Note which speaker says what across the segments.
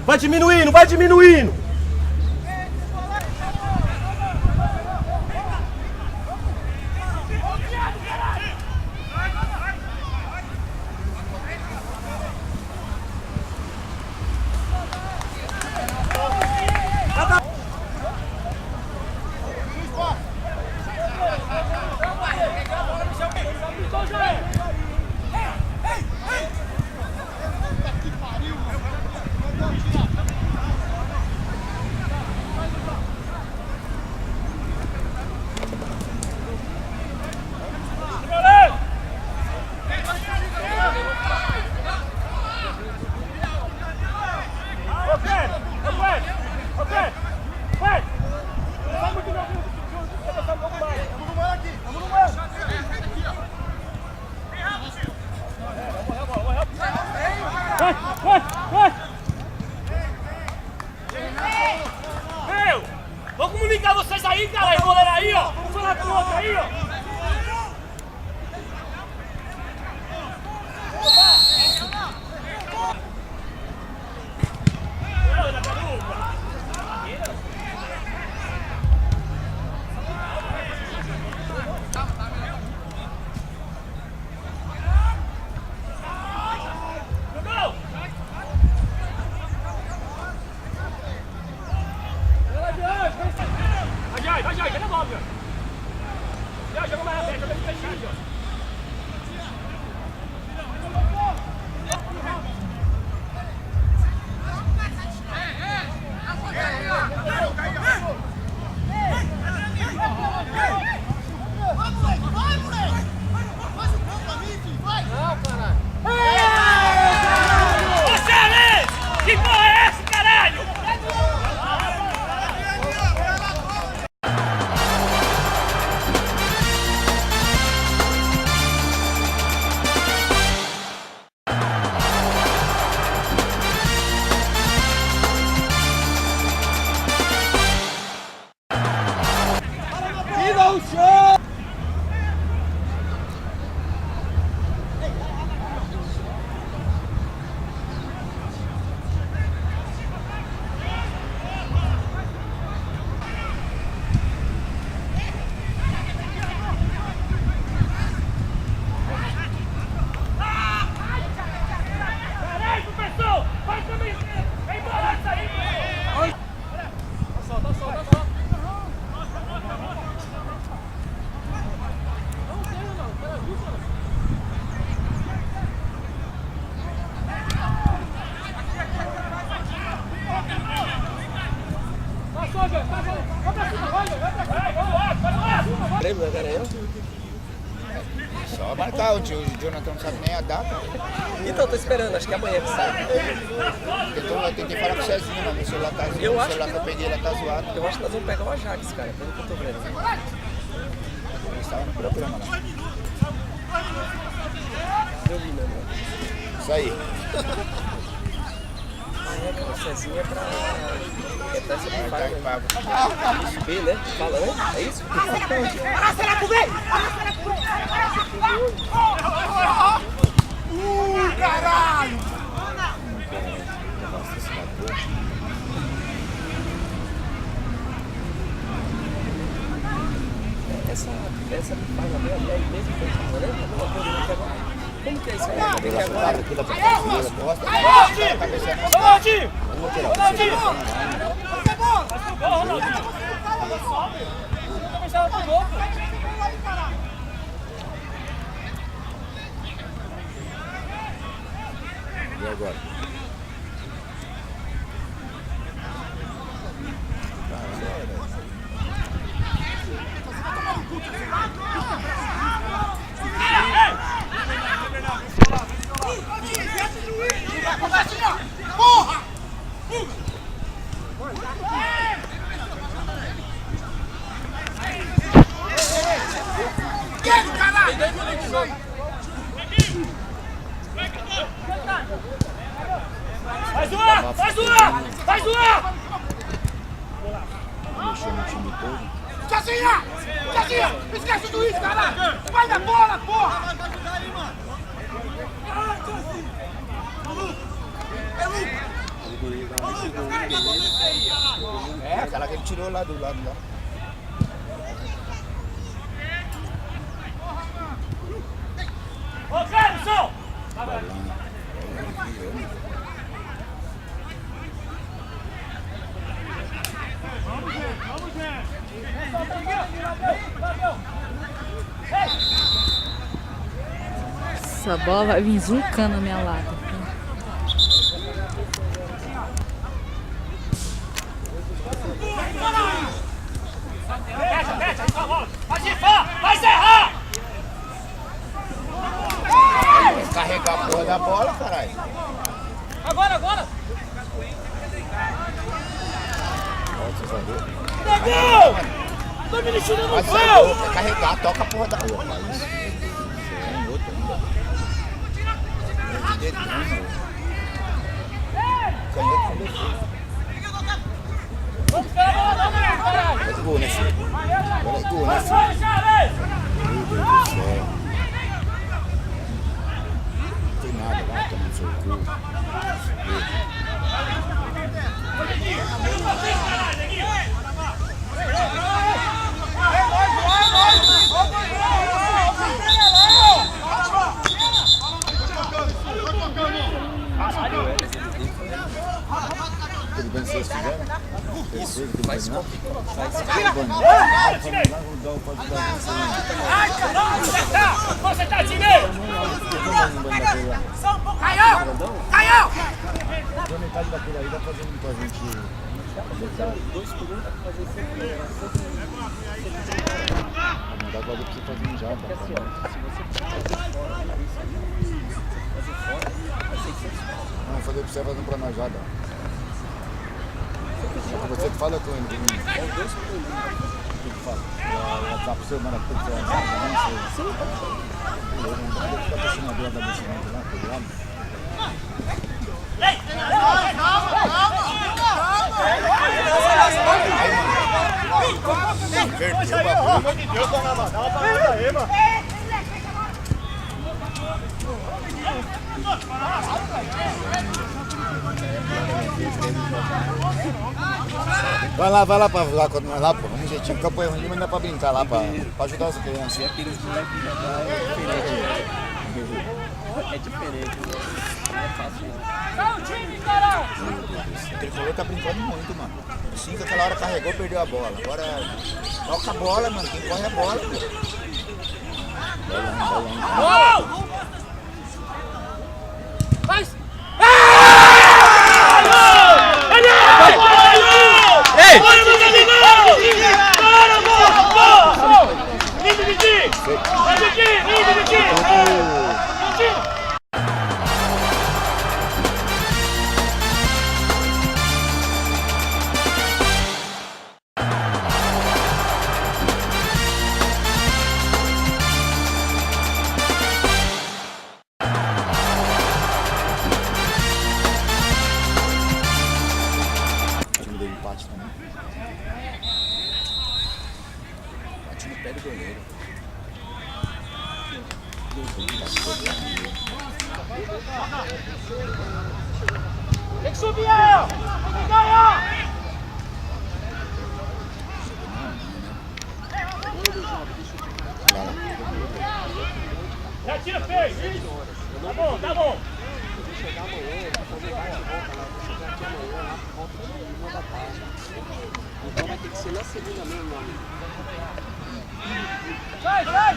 Speaker 1: Vai diminuindo, vai diminuindo.
Speaker 2: Vamos comunicar vocês aí, cara, goleiro aí, ó. Vamos falar com o outro aí, ó.
Speaker 3: Só marcar, o Jonathan não sabe nem a data.
Speaker 4: Então, tô esperando, acho que amanhã que sai.
Speaker 3: Eu tentei falar com o Cezinho, mas meu celular tá zoado.
Speaker 4: Eu
Speaker 3: O
Speaker 4: acho
Speaker 3: celular que eu peguei lá tá zoado.
Speaker 4: Eu acho que nós vamos pegar o Ajax, cara, pelo que eu tô vendo.
Speaker 3: Eu estava no programa lá.
Speaker 4: Eu vi, né, mano?
Speaker 3: Isso aí.
Speaker 4: É, cara, o Cezinho é pra essa
Speaker 3: Vai
Speaker 4: paga.
Speaker 3: estar pago.
Speaker 4: Subir, né? Fala, né? É isso?
Speaker 2: Caralho!
Speaker 4: Essa paga mesmo foi casa, né? Alguma coisa que agora. Como que é isso aí? Tem que agora.
Speaker 3: E agora?
Speaker 2: Porra! Caralho! Vai zoar! Vai zoar! Vai zoar!
Speaker 3: Mexeu no time todo.
Speaker 2: Jacinha! Jacinha! Esquece do isso, caralho! Vai na bola, porra!
Speaker 3: É, aquela que ele tirou lá do lado lá.
Speaker 2: Ô, Clemson!
Speaker 5: Essa bola vai vir zucando na minha lata.
Speaker 2: Fecha, essa bola! Vai errar! Vai errar!
Speaker 3: Carregar a porra da bola, caralho.
Speaker 2: Agora!
Speaker 3: Negão!
Speaker 2: Tá me deixando no
Speaker 3: Mas
Speaker 2: pau!
Speaker 3: é carregar, toca a porra da bola. Isso. Tem outro ainda. De dedinho. Canhoto com defesa. Faz gol, né, filho? Agora é gol, né, filho? Meu Deus do céu. Não tem nada lá, tomando seu cu. Ele venceu esse fizeram? Isso, faz pouco.
Speaker 2: Você tá time! Caiu!
Speaker 3: A metade daquilo aí dá pra fazer muita gente.
Speaker 4: 2 por 1 pra fazer sempre.
Speaker 3: Não dá pra ver que você fazer um japa.
Speaker 4: Porque assim, ó, se você fazer fora, isso aí, fazer fora, é 600 pau.
Speaker 3: Não, fazer pra você fazendo pra nós já, dá. Você que fala com ele.
Speaker 4: É 2 por 1.
Speaker 3: O que fala? WhatsApp pro seu, manda pra você. Sim, não dá pra ficar patrocinador da Meximento lá, por lá. Pelo amor de Deus, dona Mara. Dá uma parada aí, mano. Vai lá pra lá quando nós lá, pô. Vamos jeitinho. O campo é ruim, mas dá pra brincar lá, pra ajudar as crianças.
Speaker 4: E aqueles moleques que já é diferente. É diferente, não é fácil.
Speaker 2: Tá o time, caralho!
Speaker 3: O Tricolor tá brincando muito, mano. O 5 aquela hora carregou, perdeu a bola. Agora toca a bola, mano. Quem corre é a bola, pô.
Speaker 2: Gol! Vai! Ei! Para, morra!
Speaker 3: O time deu empate também. Bate no pé do goleiro.
Speaker 2: Tem que subir aí, ó! Tem que ganhar! Já tira feio! Tá bom, tá bom!
Speaker 4: Eu vou chegar amanhã, pra fazer bate-volta lá. Vou chegar aqui amanhã, lá por volta de 1 da tarde. Então vai ter que ser na segunda mesmo, meu amigo.
Speaker 2: Vai! Vai,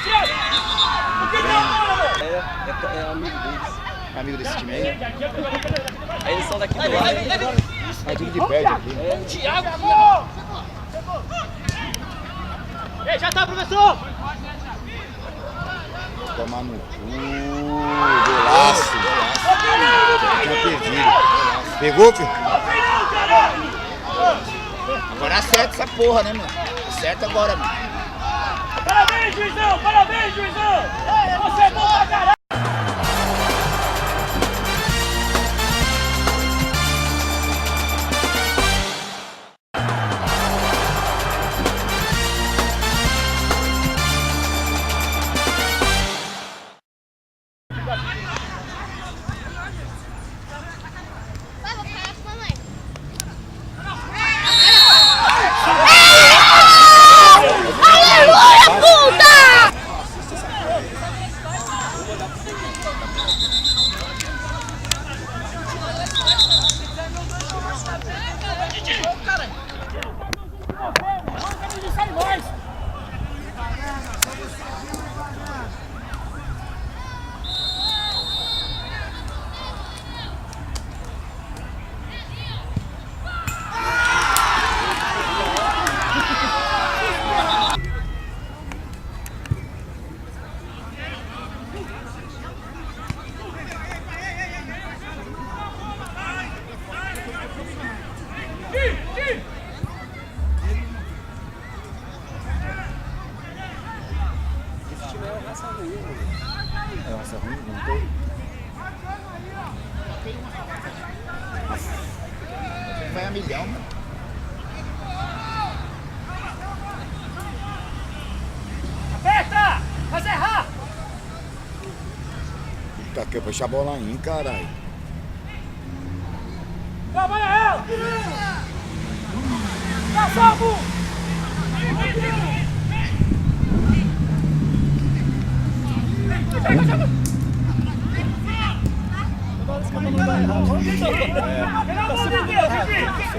Speaker 2: Thiago! O que é a bola,
Speaker 4: É amigo deles.
Speaker 3: Amigo desse time aí?
Speaker 4: Aí eles são daqui do lado.
Speaker 3: Tá tudo de perto aqui.
Speaker 2: Thiago! Ei, já tá, professor!
Speaker 3: Tomar no cu. Golaço. Tinha perdido. Pegou, filho? Agora acerta essa porra, né, mano? Acerta agora, mano.
Speaker 2: Parabéns, juizão! Parabéns, juizão! Você é bom pra caralho!
Speaker 3: Essa ruim, não tem. Vai a milhão, mano.
Speaker 2: Aperta! Vai errar!
Speaker 3: Puta que eu puxar a bola aí, caralho.
Speaker 2: Trabalha ela! Tá salvo!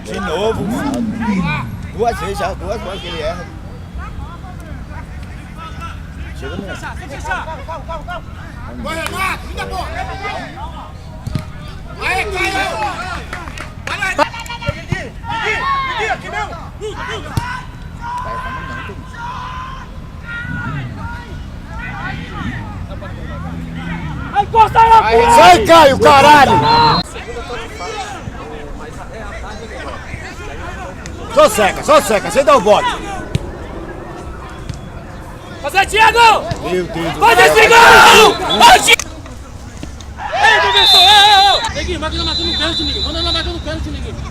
Speaker 3: De novo, duas vezes já, duas bolas que ele erra. Chega no.
Speaker 1: Vai, Renato, linda bola. Aí, Caio. Vai lá, Didi, aqui mesmo.
Speaker 2: Vai, encosta ela, porra!
Speaker 3: Sai, Caio, caralho! Só seca, sem dar o bote.
Speaker 2: Fazer, Thiago!
Speaker 3: Meu Deus do
Speaker 2: Vai
Speaker 3: céu.
Speaker 2: desse gol! Ei, professor! Neguinho, vai na marca no pênalti, Neguinho. Manda na marca no pênalti, Neguinho. Tá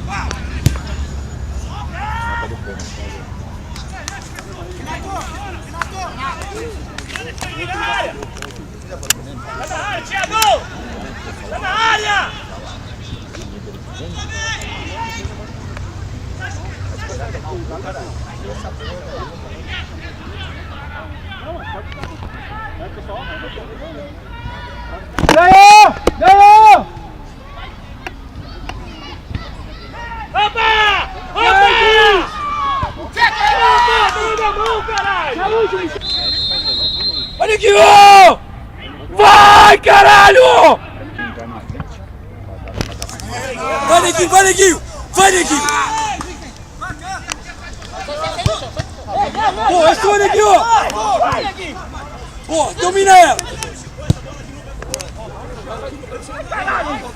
Speaker 2: na área! Tá na área, Thiago! Tá na área!
Speaker 1: Ganhou!
Speaker 2: Opa! Opa! Opa! Na mão, caralho! Vai, Neguinho! Vai, caralho! Vai, Neguinho! Vai, Neguinho! Vai, Neguinho! Pô, é sua, Neguinho! Pô, domina ela!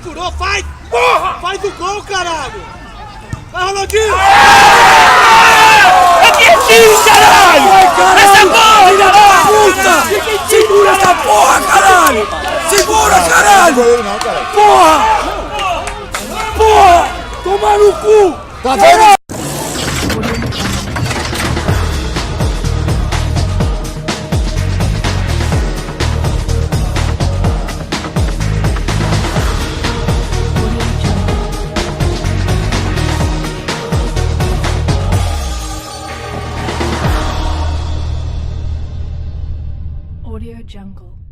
Speaker 1: Furou, faz! Porra! Faz o gol, caralho! Vai, Ronaldinho!
Speaker 2: Aqui é time, caralho! Essa porra, filha da puta! Segura essa porra, caralho! Segura, caralho!
Speaker 3: Não, caralho.
Speaker 2: Porra! Porra! Toma no cu!
Speaker 3: Tá vendo?
Speaker 5: Audio Jungle.